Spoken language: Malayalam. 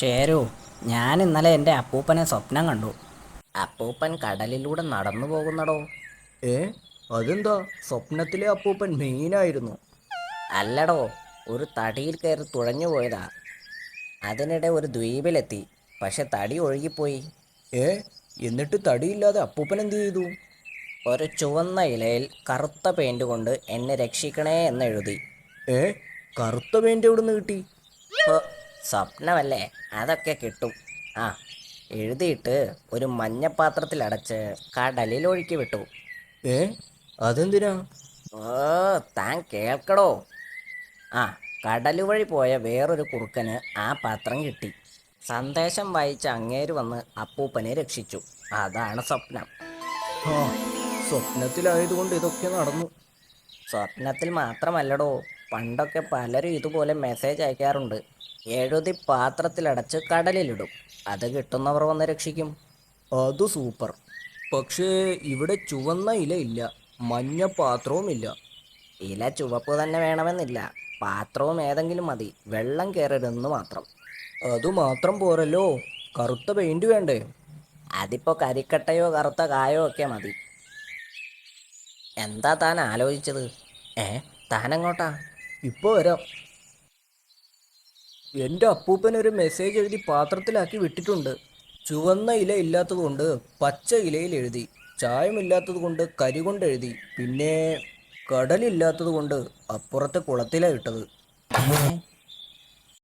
ഷേരു, ഞാൻ ഇന്നലെ എൻ്റെ അപ്പൂപ്പനെ സ്വപ്നം കണ്ടു. അപ്പൂപ്പൻ കടലിലൂടെ നടന്നു പോകുന്നടോ. ഏ അതെന്താ? സ്വപ്നത്തിലെ അപ്പൂപ്പൻ മെയിനായിരുന്നു. അല്ലടോ, ഒരു തടിയിൽ കയറി തുഴഞ്ഞു പോയതാ. അതിനിടെ ഒരു ദ്വീപിലെത്തി. പക്ഷെ തടി ഒഴുകിപ്പോയി. ഏ എന്നിട്ട് തടിയില്ലാതെ അപ്പൂപ്പൻ എന്ത് ചെയ്തു? ഒരു ചുവന്ന ഇലയിൽ കറുത്ത പെയിന്റ് കൊണ്ട് എന്നെ രക്ഷിക്കണേ എന്നെഴുതി. ഏ കറുത്ത പെയിന്റ് എവിടുന്ന് കിട്ടി? ഹോ, സ്വപ്നമല്ലേ, അതൊക്കെ കിട്ടും. ആ, എഴുതിയിട്ട് ഒരു മഞ്ഞപ്പാത്രത്തിൽ അടച്ച് കടലിൽ ഒഴുക്കി വിട്ടു. ഏ അതെന്തിനാ? ഓ, താൻ കേൾക്കടോ. ആ, കടലുവഴി പോയ വേറൊരു കുറുക്കന് ആ പാത്രം കിട്ടി. സന്ദേശം വായിച്ച അങ്ങേര് വന്ന് അപ്പൂപ്പനെ രക്ഷിച്ചു. അതാണ് സ്വപ്നം. ആ, സ്വപ്നത്തിലായതുകൊണ്ട് ഇതൊക്കെ നടന്നു. സ്വപ്നത്തിൽ മാത്രമല്ലടോ, പണ്ടൊക്കെ പലരും ഇതുപോലെ മെസ്സേജ് അയക്കാറുണ്ട്. എഴുതി പാത്രത്തിലടച്ച് കടലിലിടും. അത് കിട്ടുന്നവർ വന്ന് രക്ഷിക്കും. അത് സൂപ്പർ. പക്ഷേ ഇവിടെ ചുവന്ന ഇല ഇല്ല, മഞ്ഞ പാത്രവും ഇല്ല. ഇല ചുവപ്പ് തന്നെ വേണമെന്നില്ല, പാത്രവും ഏതെങ്കിലും മതി. വെള്ളം കയറരുതെന്ന് മാത്രം. അതുമാത്രം പോരല്ലോ, കറുത്ത പെയിന്റ് വേണ്ടേ? അതിപ്പോ കരിക്കട്ടയോ കറുത്ത കായോ ഒക്കെ മതി. എന്താ താൻ ആലോചിച്ചത്? ഏ, താനെങ്ങോട്ടാ? ഇപ്പൊ വരാം. എൻ്റെ അപ്പൂപ്പൻ ഒരു മെസ്സേജ് എഴുതി പാത്രത്തിലാക്കി വിട്ടിട്ടുണ്ട്. ചുവന്ന ഇല ഇല്ലാത്തത് കൊണ്ട് പച്ച ഇലയിൽ എഴുതി, ചായമില്ലാത്തത് കൊണ്ട് കരി കൊണ്ട് എഴുതി, പിന്നെ കടലില്ലാത്തത് കൊണ്ട് അപ്പുറത്തെ കുളത്തിലാണ് ഇട്ടത്. ഏ